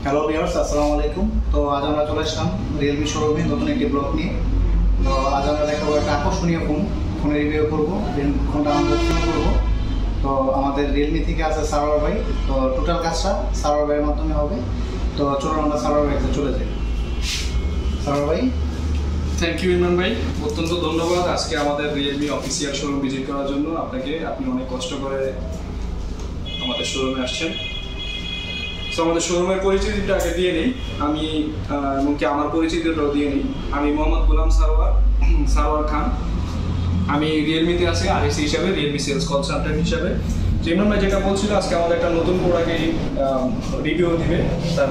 Hello viewers, আসসালামু আলাইকুম। তো আজ আমরা চলে আসলাম রিয়েলমি শোরুমে নতুন একটি ব্লগ নিয়ে। তো আজ আমরা দেখাবো একটা আকর্ষণীয় ফোনের রিভিউ করবো, দেন ফোনটা আনবক্সিং করবো। তো আমাদের রিয়েলমি থেকে আছে সার্ভার ভাই। তো টোটাল কাজটা সার্ভার ভাইয়ের মাধ্যমে হবে। তো চলুন আমরা সার্ভার ভাইতে চলে যাই। সার্ভার ভাই, থ্যাংক ইউ ইমরান ভাই, অত্যন্ত ধন্যবাদ আজকে আমাদের রিয়েলমি অফিসিয়াল শোরুম ভিজিট করার জন্য। আপনি অনেক কষ্ট করে আমাদের শোরুমে আসছেন। সো আমাদের শোরুমের পরিচিতিটা আগে দিয়ে নিই, আমি এমনকি আমার পরিচিতিটাও দিয়ে নিই। আমি মোহাম্মদ গোলাম সারওয়ার খান। আমি রিয়েলমিতে আছি আরএসি হিসাবে, রিয়েলমি সেলস কনসালটেন্ট হিসাবে। ইমরান ভাই যেটা বলছিল, আজকে আমাদের একটা নতুন প্রোডাক্টের রিভিউ দিবে তার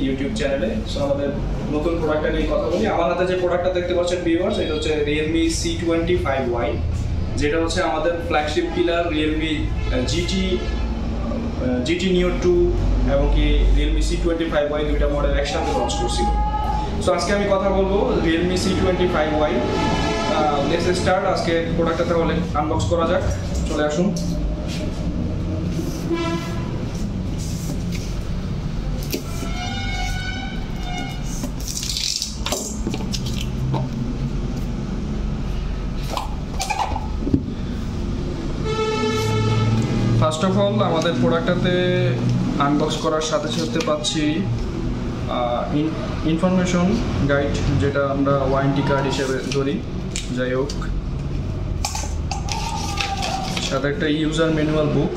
ইউটিউব চ্যানেলে। সো আমাদের নতুন প্রোডাক্টটা নিয়ে কথা বলি। আমার হাতে যে প্রোডাক্টটা দেখতে পাচ্ছেন ভিউয়ার্স, এটা হচ্ছে Realme C25Y, যেটা হচ্ছে আমাদের flagship pillar Realme GT Neo 2 এবং কি Realme C25Y দুইটা মডেল একসাথে লঞ্চ করছিল। সো আজকে আমি কথা বলবো Realme C25Y। Let's start. আজকে প্রোডাক্টটা তাহলে আনবক্স করা যাক, চলে আসুন। ফার্স্ট অফ অল আমাদের প্রোডাক্টটাতে আনবক্স করার সাথে সাথে পাচ্ছি ইনফরমেশন গাইড, যেটা আমরা ওয়ারেন্টি কার্ড হিসেবে ধরি। যাই হোক, সাথে একটা ইউজার ম্যানুয়াল বুক।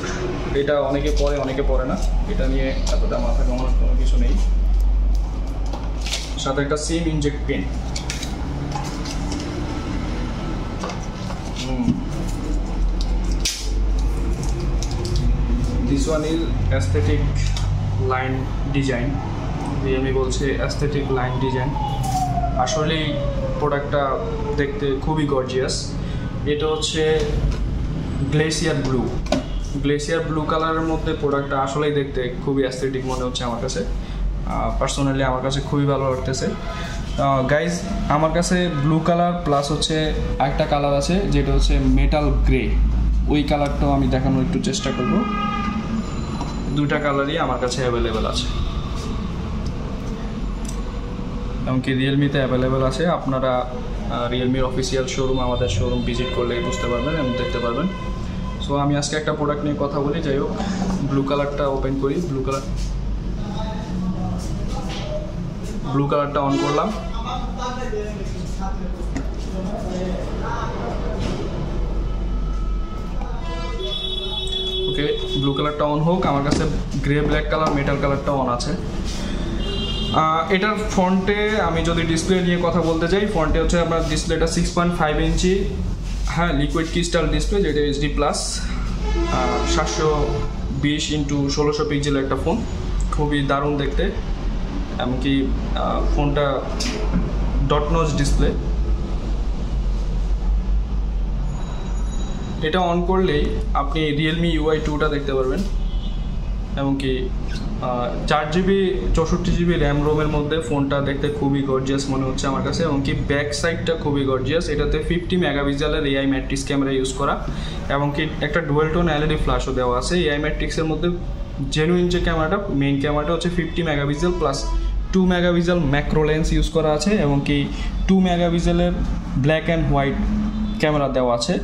এটা অনেকে পড়ে অনেকে পড়ে না, এটা নিয়ে এতটা মাথা ঘামানোর কোনো কিছু নেই। সাথে একটা SIM inject pen. This one is aesthetic line design. Realme বলছে aesthetic line design। আসলে প্রোডাক্টটা দেখতে খুবই গর্জিয়াস। এটা হচ্ছে গ্লেসিয়ার ব্লু কালারের মধ্যে প্রোডাক্টটা আসলেই দেখতে খুবই অ্যাস্থেটিক মনে হচ্ছে আমার কাছে। পার্সোনালি আমার কাছে খুবই ভালো লাগতেছে। গাইজ, আমার কাছে ব্লু কালার প্লাস হচ্ছে একটা কালার আছে যেটা হচ্ছে মেটাল গ্রে। ওই কালারটাও আমি দেখানোর একটু চেষ্টা করব। দুটা কালারই আমার কাছে অ্যাভেলেবেল আছে, এমনকি রিয়েলমিতে অ্যাভেলেবেল আছে। আপনারা রিয়েলমির অফিসিয়াল শোরুম, আমাদের শোরুম ভিজিট করলেই বুঝতে পারবেন এবং দেখতে পারবেন। সো আমি আজকে একটা প্রোডাক্ট নিয়ে কথা বলি। যাই হোক, ব্লু কালারটা ওপেন করি। ব্লু কালারটা অন করলাম। ওকে, ব্লু কালারটা অন হোক। আমার কাছে গ্রে ব্ল্যাক কালার মেটাল কালারটা অন আছে। এটার ফ্রন্টে আমি যদি ডিসপ্লে নিয়ে কথা বলতে চাই, ফ্রন্টে হচ্ছে আপনার ডিসপ্লেটা 6.5 ইঞ্চি, হ্যাঁ, লিকুইড ক্রিস্টাল ডিসপ্লে, যেটা HD+, 720x1600 পিক্সেলের একটা ফোন, খুবই দারুণ দেখতে। এমনকি ফোনটা ডট নচ ডিসপ্লে। এটা অন করলেই আপনি Realme UI 2টা দেখতে পারবেন। এমনকি 4GB 64GB র্যাম রোমের মধ্যে ফোনটা দেখতে খুবই গর্জিয়াস মনে হচ্ছে আমার কাছে। এমনকি ব্যাক সাইডটা খুবই গর্জিয়াস। এটাতে 50 মেগাপিক্সেলের AI ম্যাট্রিক্স ক্যামেরা ইউজ করা, এমনকি একটা ডুয়েল টোন LED ফ্ল্যাশও দেওয়া আছে। AI ম্যাট্রিক্সের মধ্যে জেনুইন যে ক্যামেরাটা, মেইন ক্যামেরাটা হচ্ছে 50 megapixel plus 2 megapixel macro lens use করা আছে, এমনকি 2 মেগাপিক্সেলের ব্ল্যাক অ্যান্ড হোয়াইট ক্যামেরা দেওয়া আছে।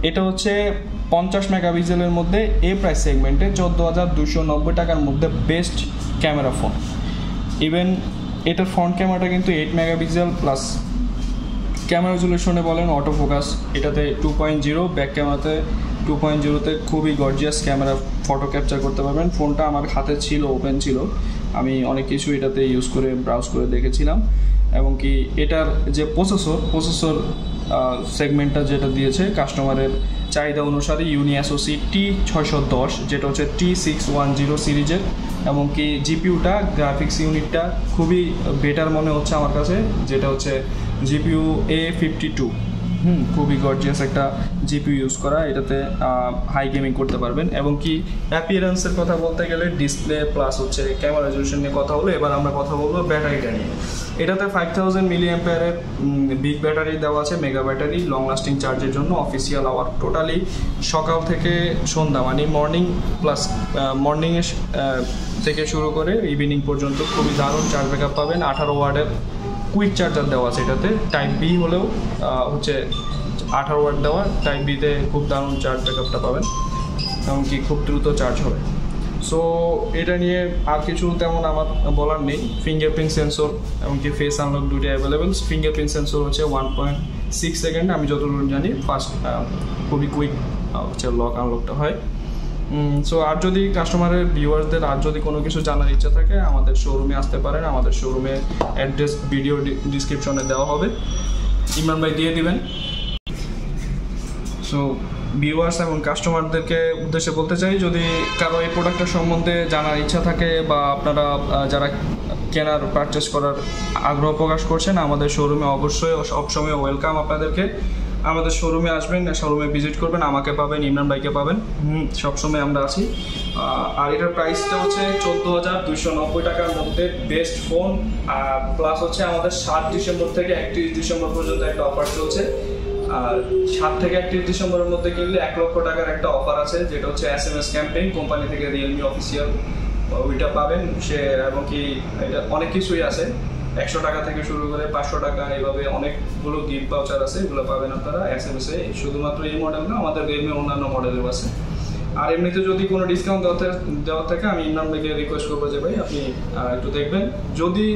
এটা হচ্ছে 50 মেগাপিক্সেলের মধ্যে প্রাইস সেগমেন্টে 14,290 টাকার মধ্যে বেস্ট ক্যামেরা ফোন। ইভেন এটার ফ্রন্ট ক্যামেরাটা কিন্তু 8 মেগাপিক্সেল প্লাস ক্যামেরা রেজুলেশনে বলেন অটো ফোকাস এটাতে 2.0, ব্যাক ক্যামেরাতে 2.0তে খুবই গর্জিয়াস ক্যামেরা ফটো ক্যাপচার করতে পারবেন। ফোনটা আমার হাতে ছিল, ওপেন ছিল, আমি অনেক কিছু এটাতে ইউজ করে ব্রাউজ করে দেখেছিলাম। এবং কি এটার যে প্রসেসর সেগমেন্টটা যেটা দিয়েছে কাস্টমারের চাহিদা অনুসারে, ইউনি অ্যাসোসি T610, যেটা হচ্ছে T610 সিরিজের। এমনকি জিপিউটা, গ্রাফিক্স ইউনিটটা খুবই বেটার মনে হচ্ছে আমার কাছে, যেটা হচ্ছে GPU A52। খুবই গর্জিয়াস একটা জিপিউ ইউজ করা। এটাতে হাই গেমিং করতে পারবেন। এবং কি অ্যাপিয়ারেন্সের কথা বলতে গেলে ডিসপ্লে প্লাস হচ্ছে ক্যামেরা রেজলিউশন নিয়ে কথা হলো। এবার আমরা কথা বলবো ব্যাটারিটা নিয়ে। এটাতে 5000 মিলি অ্যাম্পিয়ারের বিগ ব্যাটারি দেওয়া আছে, মেগা ব্যাটারি, লং লাস্টিং চার্জের জন্য। অফিসিয়াল আওয়ার টোটালি সকাল থেকে সন্ধ্যা, মানে মর্নিং প্লাস মর্নিংয়ে থেকে শুরু করে ইভিনিং পর্যন্ত খুবই দারুণ চার্জ ব্যাকআপ পাবেন। 18 ওয়াটের কুইক চার্জার দেওয়া আছে এটাতে, টাইপ বি হলেও হচ্ছে 18 ওয়াট দেওয়া, টাইপ বিতে খুব দারুণ চার্জ ব্যাকআপটা পাবেন, এমনকি খুব দ্রুত চার্জ হবে। সো এটা নিয়ে আর কিছু তেমন আমার বলার নেই। ফিঙ্গারপ্রিন্ট সেন্সর এমনকি ফেস আনলক দুটো অ্যাভেলেবেল। ফিঙ্গারপ্রিন্ট সেন্সর হচ্ছে 1.6 সেকেন্ড, আমি যতদূর জানি ফাস্ট, খুবই কুইক হচ্ছে লক আনলকটা হয়। সো আর যদি কাস্টমারের ভিউয়ার্সদের আর যদি কোনো কিছু জানার ইচ্ছা থাকে আমাদের শোরুমে আসতে পারেন। আমাদের শোরুমের অ্যাড্রেস ভিডিও ডিসক্রিপশনে দেওয়া হবে, ইমরান ভাই দিয়ে দিবেন। সো ভিউয়ার্স এবং কাস্টমারদেরকে উদ্দেশ্যে বলতে চাই, যদি কারো এই প্রোডাক্টের সম্বন্ধে জানার ইচ্ছা থাকে বা আপনারা যারা কেনার পারচেস করার আগ্রহ প্রকাশ করছেন, আমাদের শোরুমে অবশ্যই সবসময় ওয়েলকাম আপনাদেরকে। আমাদের শোরুমে আসবেন, শোরুমে ভিজিট করবেন, আমাকে পাবেন, ইমরান ভাইকে পাবেন, সবসময় আমরা আছি। আর এটার প্রাইসটা হচ্ছে 14,290 টাকার মধ্যে বেস্ট ফোন। আর প্লাস হচ্ছে আমাদের 7 ডিসেম্বর থেকে 31 ডিসেম্বর পর্যন্ত একটা অফার চলছে। আর 7 থেকে 31 ডিসেম্বরের মধ্যে কিনলে 1 লক্ষ টাকার একটা অফার আছে, যেটা হচ্ছে SMS ক্যাম্পেইন কোম্পানি থেকে, রিয়েলমি অফিসিয়াল, ওইটা পাবেন। সে এবং কি এটা অনেক কিছুই আছে, 100 টাকা থেকে শুরু করে 500 টাকা, এইভাবে অনেকগুলো গিফট ভাউচার আছে, এগুলো পাবেন আপনারা SMS এ। শুধুমাত্র এই মডেল না, আমাদের রিয়েলমি অন্যান্য মডেলও আছে। আর এমনিতে যদি কোনো ডিসকাউন্ট দেওয়া থাকে আমি ইমরান ভাইকে রিকোয়েস্ট করবো যে ভাই আপনি একটু দেখবেন। যদি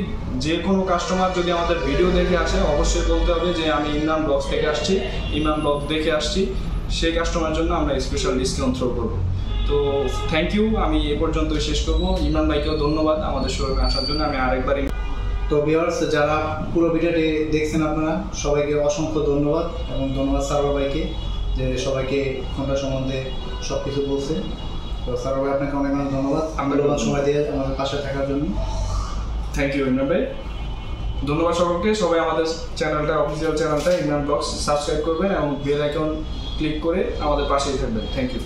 যে কোনো কাস্টমার যদি আমাদের ভিডিও দেখে আসে অবশ্যই বলতে হবে যে আমি ইমরান ব্লগস থেকে আসছি, ইমরান ব্লগ দেখে আসছি, সেই কাস্টমারের জন্য আমরা স্পেশাল ডিসকাউন্ট থ্রো করবো। তো থ্যাংক ইউ, আমি এ পর্যন্তই শেষ করবো। ইমরান ভাইকেও ধন্যবাদ আমাদের শোরুমে আসার জন্য। আমি আরেকবার তো ভিউয়ার্স যারা পুরো ভিডিওটি দেখছেন আপনারা সবাইকে অসংখ্য ধন্যবাদ, এবং ধন্যবাদ সারোয়ার ভাইকে যে সবাইকে ফোনটা সম্বন্ধে সব কিছু বলছে। তো সারোয়ার ভাই আপনাকে অনেক অনেক ধন্যবাদ মূল্যবান সময় দিয়ে আমাদের পাশে থাকার জন্য। থ্যাংক ইউ ইমরান ভাই, ধন্যবাদ সকলকে। সবাই আমাদের চ্যানেলটা, অফিসিয়াল চ্যানেলটা ইমরান ব্লগস সাবস্ক্রাইব করবেন এবং বেল আইকন ক্লিক করে আমাদের পাশেই থাকবেন। Thank you.